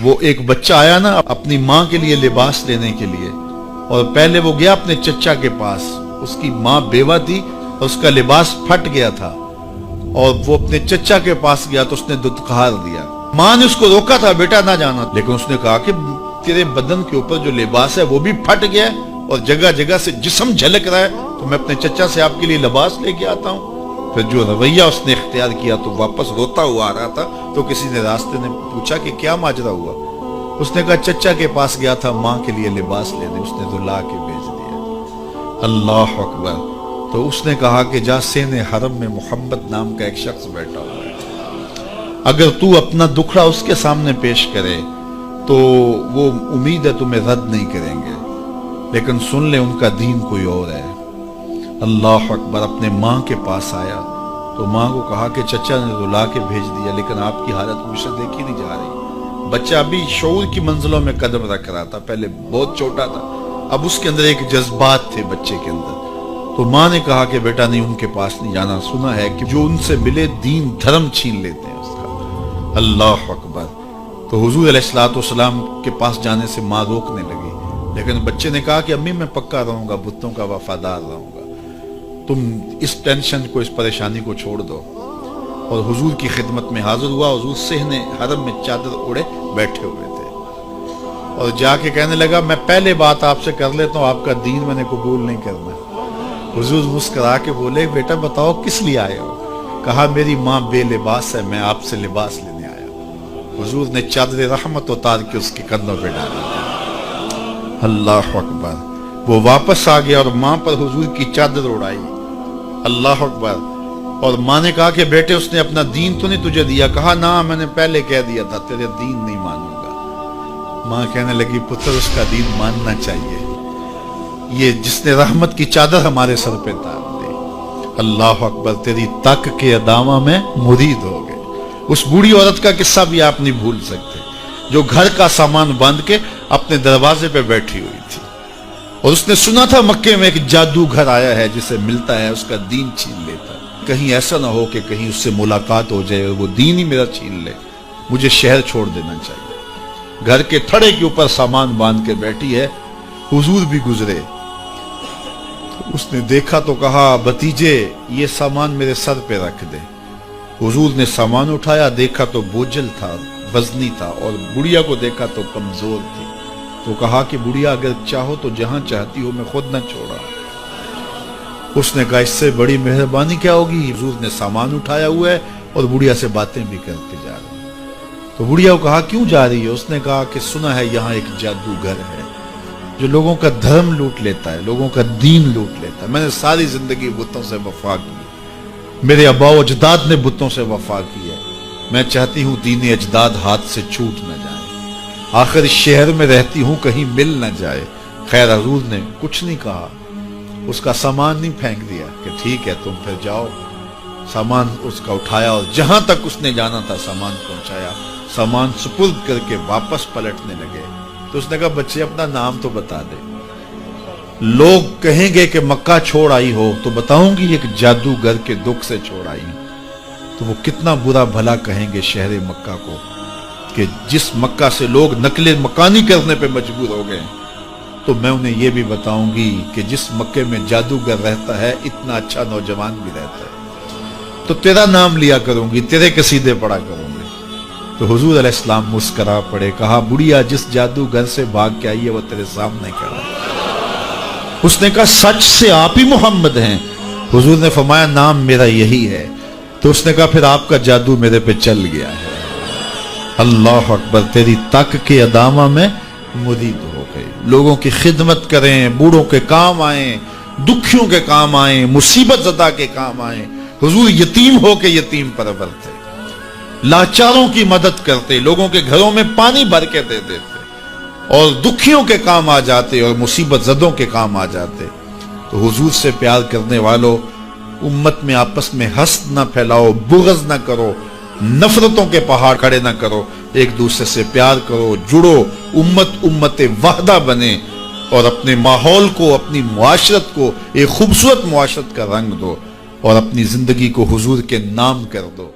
وہ ایک بچہ آیا نا اپنی ماں کے لیے لباس لینے کے لیے، اور پہلے وہ گیا اپنے چچا کے پاس، اس کی ماں بیوہ تھی اور اس کا لباس پھٹ گیا تھا، اور وہ اپنے چچا کے پاس گیا تو اس نے دتکار دیا۔ ماں نے اس کو روکا تھا بیٹا نہ جانا، لیکن اس نے کہا کہ تیرے بدن کے اوپر جو لباس ہے وہ بھی پھٹ گیا ہے اور جگہ جگہ سے جسم جھلک رہا ہے، تو میں اپنے چچا سے آپ کے لیے لباس لے کے آتا ہوں۔ پھر جو رویہ اس نے اختیار کیا تو واپس روتا ہوا آ رہا تھا، تو کسی نے راستے نے پوچھا کہ کیا ماجرا ہوا؟ اس نے کہا چچا کے پاس گیا تھا ماں کے لیے لباس لینے، اس نے تو لا کے بھیج دیا۔ اللہ اکبر۔ تو اس نے کہا کہ جا سین حرم میں محمد نام کا ایک شخص بیٹھا ہوا ہے، اگر تو اپنا دکھڑا اس کے سامنے پیش کرے تو وہ امید ہے تمہیں رد نہیں کریں گے، لیکن سن لے ان کا دین کوئی اور ہے۔ اللہ اکبر۔ اپنے ماں کے پاس آیا تو ماں کو کہا کہ چچا نے تو لا کے بھیج دیا، لیکن آپ کی حالت مجھ سے دیکھی نہیں جا رہی۔ بچہ ابھی شعور کی منزلوں میں قدم رکھ رہا تھا، پہلے بہت چھوٹا تھا، اب اس کے اندر ایک جذبات تھے بچے کے اندر۔ تو ماں نے کہا کہ بیٹا نہیں، ان کے پاس نہیں جانا، سنا ہے کہ جو ان سے ملے دین دھرم چھین لیتے ہیں اس کا۔ اللہ اکبر۔ تو حضور علیہ الصلوۃ والسلام کے پاس جانے سے ماں روکنے لگی، لیکن بچے نے کہا کہ امی میں پکا رہوں گا، بتوں کا وفادار رہوں گا، تم اس ٹینشن کو، اس پریشانی کو چھوڑ دو۔ اور حضور کی خدمت میں حاضر ہوا۔ حضور صحن حرم میں چادر اوڑے بیٹھے ہوئے تھے، اور جا کے کہنے لگا میں پہلے بات آپ سے کر لیتا ہوں، آپ کا دین میں نے قبول نہیں کرنا۔ حضور مسکرا کے بولے بیٹا بتاؤ کس لیے آئے ہو؟ کہا میری ماں بے لباس ہے، میں آپ سے لباس لینے آیا ہوں۔ حضور نے چادر رحمت اتار کے اس کے کندھوں پہ ڈالا۔ اللہ اکبر۔ وہ واپس آ گیا اور ماں پر حضور کی چادر اڑائی۔ اللہ اکبر۔ اور ماں نے کہا کہ بیٹے اس نے اپنا دین تو نہیں تجھے دیا؟ کہا نہ، میں نے پہلے کہہ دیا تھا تیرے دین نہیں مانوں گا۔ ماں کہنے لگی پتر اس کا دین ماننا چاہیے، یہ جس نے رحمت کی چادر ہمارے سر پہ تار دی۔ اللہ اکبر۔ تیری تک کے ادامہ میں مرید ہو گئے۔ اس بوڑھی عورت کا قصہ بھی آپ نہیں بھول سکتے، جو گھر کا سامان باندھ کے اپنے دروازے پہ بیٹھی ہوئی تھی، اور اس نے سنا تھا مکے میں ایک جادوگر آیا ہے جسے ملتا ہے اس کا دین چھین لیتا ہے، کہیں ایسا نہ ہو کہ کہیں اس سے ملاقات ہو جائے اور وہ دین ہی میرا چھین لے، مجھے شہر چھوڑ دینا چاہیے۔ گھر کے تھڑے کے اوپر سامان باندھ کے بیٹھی ہے، حضور بھی گزرے، اس نے دیکھا تو کہا بھتیجے یہ سامان میرے سر پہ رکھ دے۔ حضور نے سامان اٹھایا، دیکھا تو بوجھل تھا، وزنی تھا، اور بڑھیا کو دیکھا تو کمزور تھی، تو کہا کہ بڑھیا اگر چاہو تو جہاں چاہتی ہو میں خود نہ چھوڑا۔ اس نے کہا اس سے بڑی مہربانی کیا ہوگی؟ حضور نے سامان اٹھایا ہوا ہے اور بڑھیا سے باتیں بھی کرتے جا رہے ہیں۔ تو بڑھیا کو کہا کیوں جا رہی ہے؟ اس نے کہا کہ سنا ہے یہاں ایک جادوگر ہے جو لوگوں کا دھرم لوٹ لیتا ہے، لوگوں کا دین لوٹ لیتا ہے۔ میں نے ساری زندگی بتوں سے وفا کی، میرے آباء و اجداد نے بتوں سے وفا کی ہے، میں چاہتی ہوں دین اجداد ہاتھ سے چھوٹ نہ جائے، آخر اس شہر میں رہتی ہوں کہیں مل نہ جائے۔ خیر حضور نے کچھ نہیں کہا، اس کا سامان نہیں پھینک دیا کہ ٹھیک ہے تم پھر جاؤ۔ سامان اس کا اٹھایا اور جہاں تک اس نے جانا تھا سامان پہنچایا، سامان سپرد کر کے واپس پلٹنے لگے۔ تو اس نے کہا بچے اپنا نام تو بتا دے، لوگ کہیں گے کہ مکہ چھوڑ آئی ہو تو بتاؤں گی ایک جادوگر کے دکھ سے چھوڑ آئی ہوں، تو وہ کتنا برا بھلا کہیں گے شہر مکہ کو کہ جس مکہ سے لوگ نقل مکانی کرنے پہ مجبور ہو گئے، تو میں انہیں یہ بھی بتاؤں گی کہ جس مکے میں جادوگر رہتا ہے اتنا اچھا نوجوان بھی رہتا ہے، تو تیرا نام لیا کروں گی، تیرے قصیدے پڑھا کروں گی۔ تو حضور علیہ السلام مسکرا پڑے، کہا بڑھیا جس جادوگر سے بھاگ کے آئی ہے وہ تیرے سامنے کھڑا ہے۔ اس نے کہا سچ سے آپ ہی محمد ہیں؟ حضور نے فرمایا نام میرا یہی ہے۔ تو اس نے کہا پھر آپ کا جادو میرے پہ چل گیا ہے۔ اللہ اکبر۔ تیری تک کے ادامہ میں مرید ہو گئے، لوگوں کی خدمت کریں، بوڑھوں کے کام آئیں، دکھیوں کے کام آئیں، مصیبت زدہ کے کام آئیں۔ حضور یتیم ہو کے یتیم پرور تھے، لاچاروں کی مدد کرتے، لوگوں کے گھروں میں پانی بھر کے دے دیتے، اور دکھیوں کے کام آ جاتے اور مصیبت زدوں کے کام آ جاتے۔ تو حضور سے پیار کرنے والوں، امت میں آپس میں حسد نہ پھیلاؤ، بغض نہ کرو، نفرتوں کے پہاڑ کھڑے نہ کرو، ایک دوسرے سے پیار کرو، جڑو، امت وحدہ بنے، اور اپنے ماحول کو، اپنی معاشرت کو ایک خوبصورت معاشرت کا رنگ دو، اور اپنی زندگی کو حضور کے نام کر دو۔